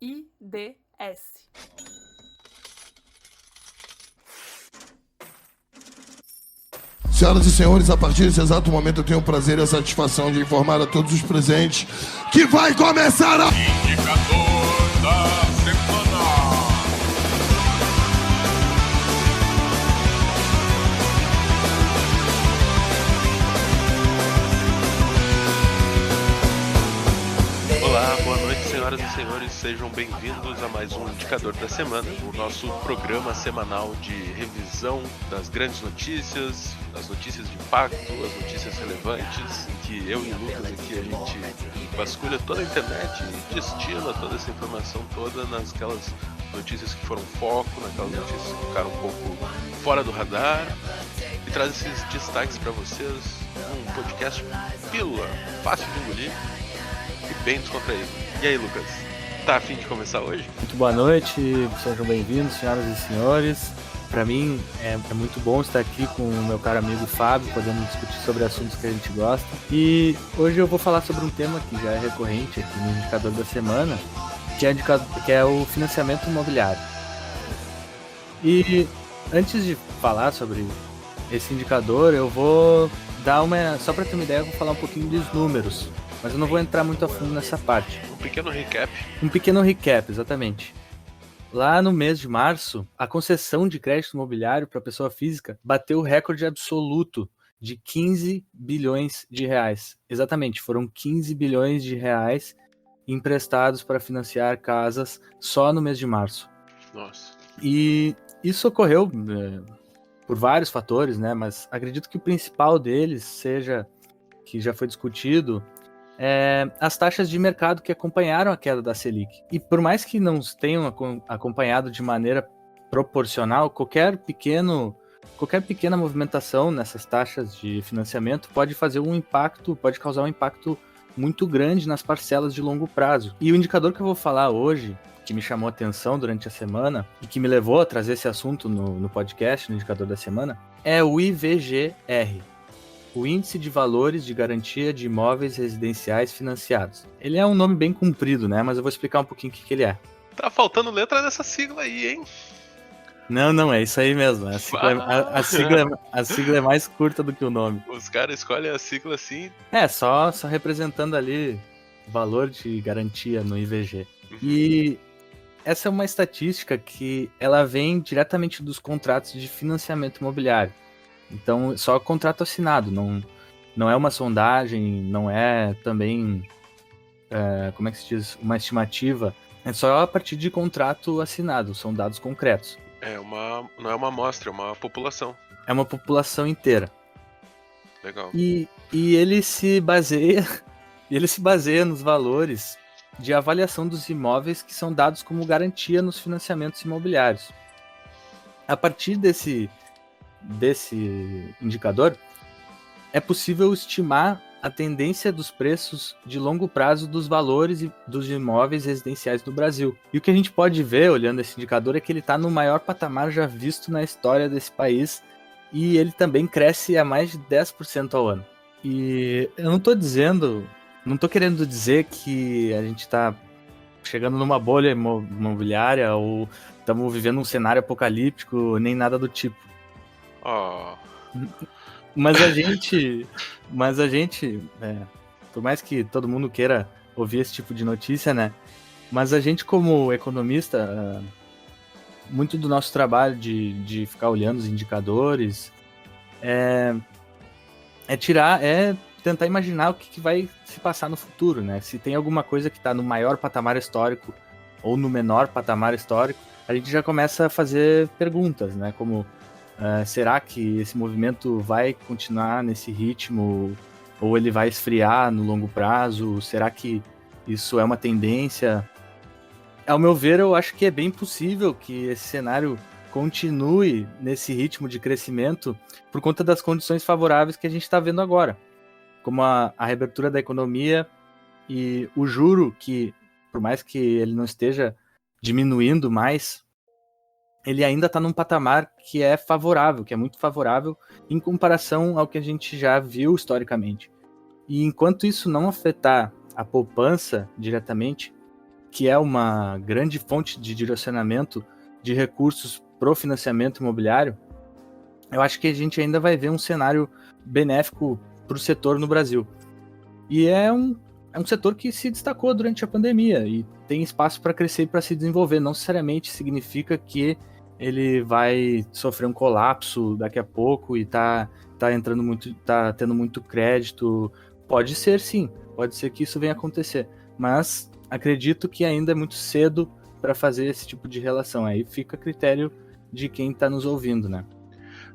IDS. Senhoras e senhores, a partir desse exato momento eu tenho o prazer e a satisfação de informar a todos os presentes que vai começar a... Indicador da semana. Olá, boa noite, senhoras e senhores, sejam bem-vindos a mais um Indicador da Semana, o nosso programa semanal de revisão das grandes notícias, as notícias de impacto, as notícias relevantes, em que eu e o Lucas aqui a gente vasculha toda a internet e destina toda essa informação toda nasquelas notícias que foram foco, naquelas notícias que ficaram um pouco fora do radar e traz esses destaques para vocês, um podcast pílula, fácil de engolir e bem descontraído. E aí, Lucas, tá a fim de começar hoje? Muito boa noite, sejam bem-vindos, senhoras e senhores. Para mim é muito bom estar aqui com o meu caro amigo Fábio, podendo discutir sobre assuntos que a gente gosta. E hoje eu vou falar sobre um tema que já é recorrente aqui no Indicador da Semana, que é o financiamento imobiliário. E antes de falar sobre esse indicador, eu vou dar só para ter uma ideia, eu vou falar um pouquinho dos números. Mas eu não vou entrar muito a fundo nessa parte. Um pequeno recap. Um pequeno recap, exatamente. Lá no mês de março, a concessão de crédito imobiliário para pessoa física bateu o recorde absoluto de 15 bilhões de reais. Exatamente, foram 15 bilhões de reais emprestados para financiar casas só no mês de março. Nossa. E isso ocorreu por vários fatores, né? Mas acredito que o principal deles seja, que já foi discutido, as taxas de mercado que acompanharam a queda da Selic. E por mais que não tenham acompanhado de maneira proporcional, qualquer pequena movimentação nessas taxas de financiamento pode causar um impacto muito grande nas parcelas de longo prazo. E o indicador que eu vou falar hoje, que me chamou a atenção durante a semana e que me levou a trazer esse assunto no podcast, no Indicador da Semana, é o IVGR. O Índice de Valores de Garantia de Imóveis Residenciais Financiados. Ele é um nome bem comprido, né? Mas eu vou explicar um pouquinho o que ele é. Tá faltando letra dessa sigla aí, hein? Não, é isso aí mesmo. A sigla é mais curta do que o nome. Os caras escolhem a sigla assim. Só representando ali o valor de garantia no IVG. E essa é uma estatística que ela vem diretamente dos contratos de financiamento imobiliário. Então, só contrato assinado, não é uma sondagem, não é também, como é que se diz, uma estimativa. É só a partir de contrato assinado, são dados concretos. Não é uma amostra, é uma população. É uma população inteira. Legal. E ele se baseia nos valores de avaliação dos imóveis que são dados como garantia nos financiamentos imobiliários. A partir desse indicador, é possível estimar a tendência dos preços de longo prazo dos valores dos imóveis residenciais no Brasil. E o que a gente pode ver, olhando esse indicador, é que ele está no maior patamar já visto na história desse país, e ele também cresce a mais de 10% ao ano. E eu não estou querendo dizer que a gente está chegando numa bolha imobiliária ou estamos vivendo um cenário apocalíptico, nem nada do tipo. Oh. Mas a gente, por mais que todo mundo queira ouvir esse tipo de notícia, né? Mas a gente, como economista, muito do nosso trabalho de ficar olhando os indicadores é tentar imaginar o que vai se passar no futuro, né? Se tem alguma coisa que está no maior patamar histórico ou no menor patamar histórico, a gente já começa a fazer perguntas, né? Como será que esse movimento vai continuar nesse ritmo ou ele vai esfriar no longo prazo? Será que isso é uma tendência? Ao meu ver, eu acho que é bem possível que esse cenário continue nesse ritmo de crescimento por conta das condições favoráveis que a gente está vendo agora, como a reabertura da economia e o juro que, por mais que ele não esteja diminuindo mais, ele ainda está num patamar que é favorável, que é muito favorável em comparação ao que a gente já viu historicamente. E enquanto isso não afetar a poupança diretamente, que é uma grande fonte de direcionamento de recursos para o financiamento imobiliário, eu acho que a gente ainda vai ver um cenário benéfico para o setor no Brasil. E é um setor que se destacou durante a pandemia e tem espaço para crescer e para se desenvolver. Não necessariamente significa que ele vai sofrer um colapso daqui a pouco e tá tendo muito crédito. Pode ser, sim, pode ser que isso venha acontecer, mas acredito que ainda é muito cedo para fazer esse tipo de relação. Aí fica a critério de quem está nos ouvindo, né?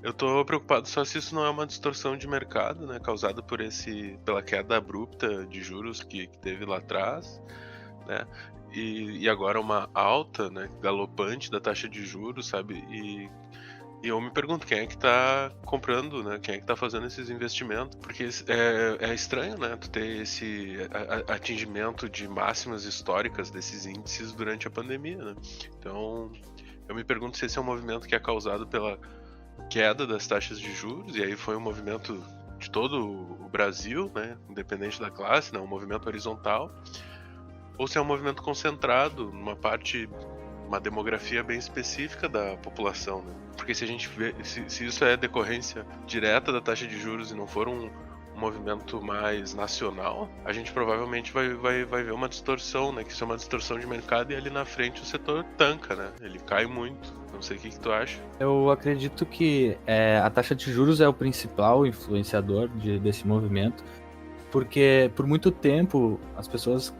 Eu tô preocupado só se isso não é uma distorção de mercado, né, causada pela queda abrupta de juros que teve lá atrás, né, e agora uma alta, né, galopante da taxa de juros, sabe, e eu me pergunto quem é que tá comprando, né, quem é que tá fazendo esses investimentos, porque é estranho, né, tu ter esse atingimento de máximas históricas desses índices durante a pandemia, né, então eu me pergunto se esse é um movimento que é causado pela queda das taxas de juros, e aí foi um movimento de todo o Brasil, né, independente da classe, né, um movimento horizontal, ou se é um movimento concentrado numa parte, uma demografia bem específica da população, né? Porque se a gente vê, se isso é decorrência direta da taxa de juros e não for um movimento mais nacional, a gente provavelmente vai ver uma distorção, né? Que isso é uma distorção de mercado e ali na frente o setor tanca, né? Ele cai muito. Não sei o que tu acha. Eu acredito que a taxa de juros é o principal influenciador desse movimento, porque por muito tempo as pessoas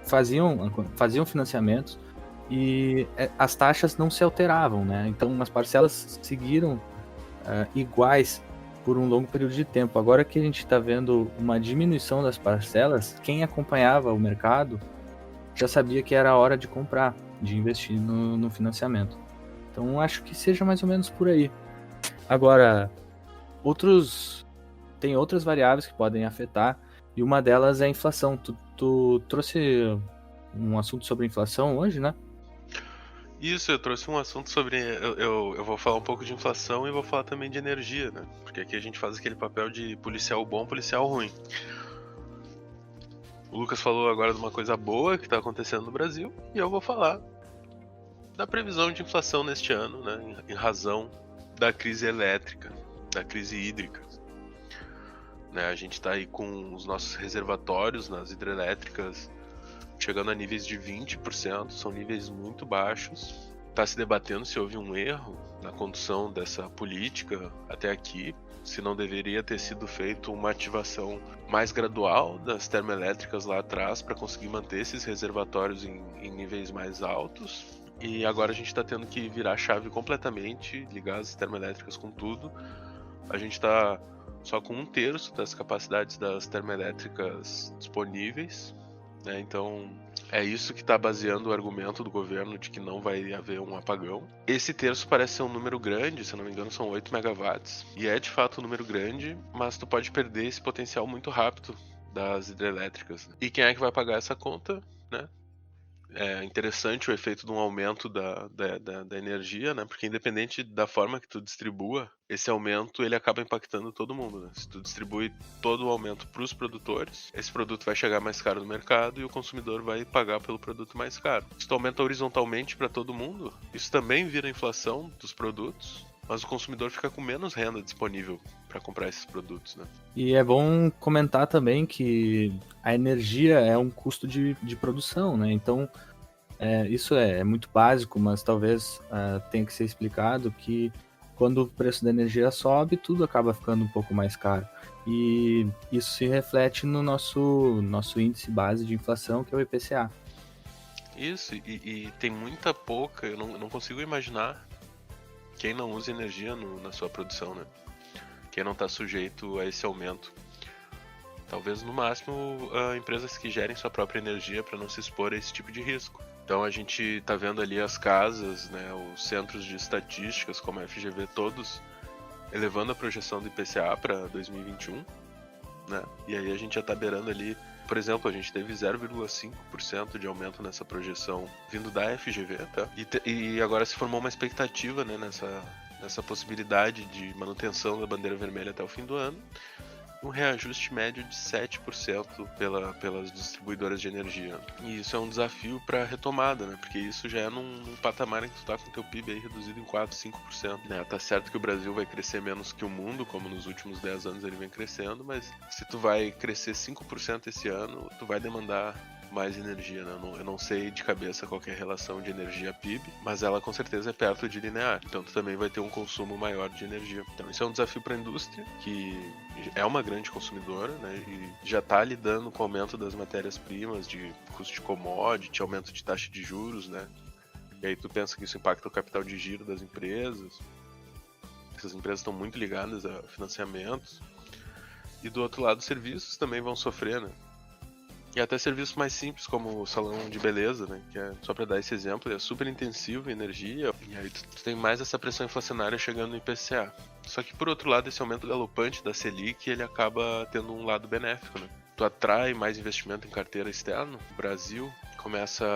faziam financiamentos e as taxas não se alteravam, né? Então as parcelas seguiram iguais por um longo período de tempo. Agora que a gente está vendo uma diminuição das parcelas, quem acompanhava o mercado já sabia que era a hora de comprar, de investir no financiamento. Então acho que seja mais ou menos por aí. Agora, tem outras variáveis que podem afetar, e uma delas é a inflação. Tu trouxe um assunto sobre inflação hoje, né? Isso, eu trouxe um assunto sobre. Eu vou falar um pouco de inflação e vou falar também de energia, né? Porque aqui a gente faz aquele papel de policial bom, policial ruim. O Lucas falou agora de uma coisa boa que está acontecendo no Brasil, e eu vou falar da previsão de inflação neste ano, né? Em razão da crise elétrica, da crise hídrica. Né, a gente está aí com os nossos reservatórios nas hidrelétricas chegando a níveis de 20%, são níveis muito baixos. Está se debatendo se houve um erro na condução dessa política até aqui, se não deveria ter sido feito uma ativação mais gradual das termoelétricas lá atrás para conseguir manter esses reservatórios em níveis mais altos. E agora a gente está tendo que virar a chave completamente, ligar as termoelétricas com tudo. A gente está só com 1/3 das capacidades das termoelétricas disponíveis, né? Então é isso que está baseando o argumento do governo de que não vai haver um apagão. Esse terço parece ser um número grande, se não me engano são 8 megawatts, e é de fato um número grande, mas tu pode perder esse potencial muito rápido das hidrelétricas. E quem é que vai pagar essa conta, né? É interessante o efeito de um aumento da energia, né? Porque independente da forma que tu distribua, esse aumento ele acaba impactando todo mundo, né? Se tu distribui todo o aumento para os produtores, esse produto vai chegar mais caro no mercado e o consumidor vai pagar pelo produto mais caro. Se tu aumenta horizontalmente para todo mundo, isso também vira inflação dos produtos, mas o consumidor fica com menos renda disponível para comprar esses produtos, né? E é bom comentar também que a energia é um custo de produção, né? Então, isso é muito básico, mas talvez tenha que ser explicado que quando o preço da energia sobe, tudo acaba ficando um pouco mais caro. E isso se reflete no nosso índice base de inflação, que é o IPCA. Isso, e tem muita pouca, eu não consigo imaginar quem não usa energia na sua produção, né? Quem não está sujeito a esse aumento. Talvez, no máximo, empresas que gerem sua própria energia para não se expor a esse tipo de risco. Então a gente está vendo ali as casas, né, os centros de estatísticas, como a FGV, todos elevando a projeção do IPCA para 2021. Né? E aí a gente já está beirando ali, por exemplo, a gente teve 0,5% de aumento nessa projeção vindo da FGV, tá? E agora se formou uma expectativa, né, nessa possibilidade de manutenção da bandeira vermelha até o fim do ano. um reajuste médio de 7% pelas distribuidoras de energia. E isso é um desafio para retomada, né? Porque isso já é num patamar em que tu tá com teu PIB aí reduzido em 4, 5%. Né? Tá certo que o Brasil vai crescer menos que o mundo, como nos últimos 10 anos ele vem crescendo, mas se tu vai crescer 5% esse ano, tu vai demandar mais energia, né? Eu não sei de cabeça qual que é a relação de energia PIB, mas ela com certeza é perto de linear. Então tu também vai ter um consumo maior de energia. Então isso é um desafio para a indústria, que é uma grande consumidora, né? E já está lidando com o aumento das matérias-primas, de custo de commodity, aumento de taxa de juros, né? E aí tu pensa que isso impacta o capital de giro das empresas. Essas empresas estão muito ligadas a financiamentos. E do outro lado, os serviços também vão sofrer, né? E até serviços mais simples, como o salão de beleza, né? Que é, só para dar esse exemplo, é super intensivo em energia. E aí tu tem mais essa pressão inflacionária chegando no IPCA. Só que, por outro lado, esse aumento galopante da Selic, ele acaba tendo um lado benéfico, né? Tu atrai mais investimento em carteira externa. O Brasil começa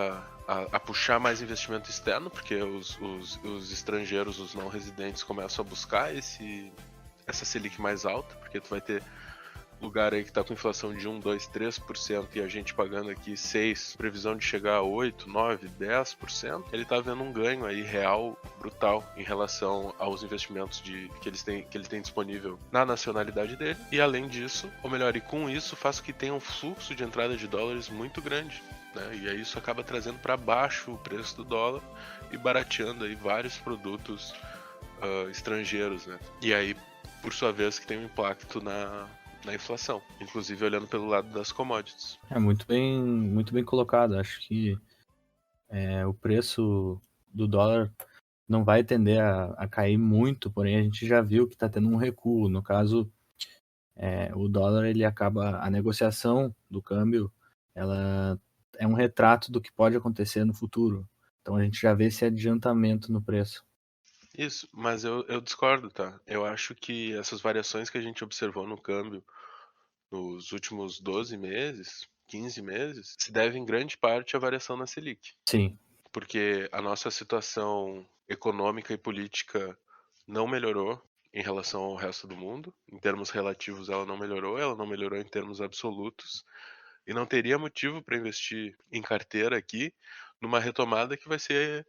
a puxar mais investimento externo, porque os estrangeiros, os não residentes, começam a buscar essa Selic mais alta, porque tu vai ter lugar aí que tá com inflação de 1, 2, 3% e a gente pagando aqui 6%, previsão de chegar a 8, 9, 10%, ele tá vendo um ganho aí real brutal em relação aos investimentos que ele tem disponível na nacionalidade dele. E além disso, ou melhor, e com isso faz com que tenha um fluxo de entrada de dólares muito grande, né? E aí isso acaba trazendo para baixo o preço do dólar e barateando aí vários produtos estrangeiros, né? E aí, por sua vez, que tem um impacto na inflação, inclusive olhando pelo lado das commodities. É muito bem colocado. Acho que o preço do dólar não vai tender a cair muito, porém a gente já viu que está tendo um recuo. No caso, o dólar, ele acaba, a negociação do câmbio, ela é um retrato do que pode acontecer no futuro. Então a gente já vê esse adiantamento no preço. Isso, mas eu discordo, tá? Eu acho que essas variações que a gente observou no câmbio nos últimos 12 meses, 15 meses, se deve em grande parte à variação na Selic. Sim. Porque a nossa situação econômica e política não melhorou em relação ao resto do mundo. Em termos relativos, ela não melhorou em termos absolutos. E não teria motivo para investir em carteira aqui numa retomada que vai ser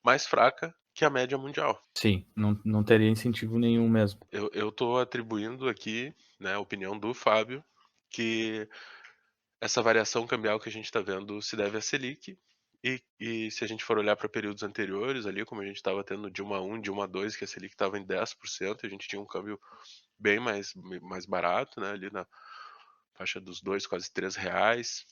mais fraca que a média mundial. Sim, não teria incentivo nenhum mesmo. Eu tô atribuindo aqui, né, a opinião do Fábio, que essa variação cambial que a gente está vendo se deve à Selic, e se a gente for olhar para períodos anteriores ali, como a gente estava tendo Dilma 1, Dilma 2, que a Selic estava em 10%, a gente tinha um câmbio bem mais barato, né, ali na faixa dos 2, quase 3 reais.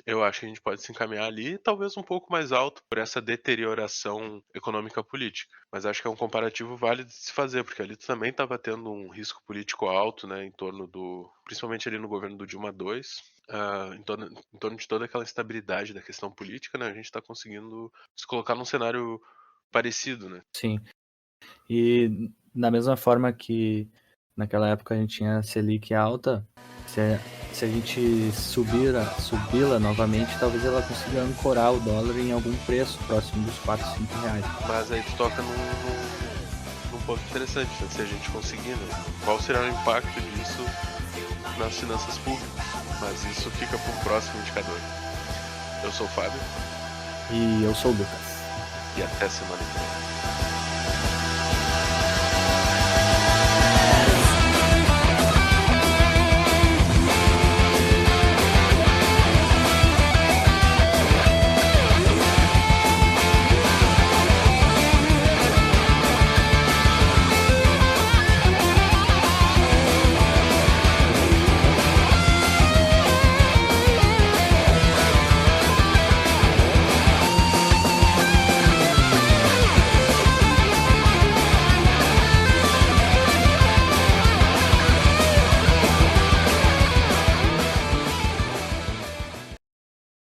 Eu acho que a gente pode se encaminhar ali, talvez um pouco mais alto, por essa deterioração econômica política. Mas acho que é um comparativo válido de se fazer, porque ali tu também estava tendo um risco político alto, né, em torno principalmente ali no governo do Dilma II, em torno de toda aquela instabilidade da questão política, né, a gente está conseguindo se colocar num cenário parecido, né? Sim. E da mesma forma que naquela época a gente tinha a Selic alta, se a gente subi-la novamente, talvez ela consiga ancorar o dólar em algum preço próximo dos 4, 5 reais. Mas aí tu toca num ponto interessante, né? Se a gente conseguir, né? Qual será o impacto disso nas finanças públicas? Mas isso fica para um próximo indicador. Eu sou o Fábio. E eu sou o Lucas. E até semana que vem.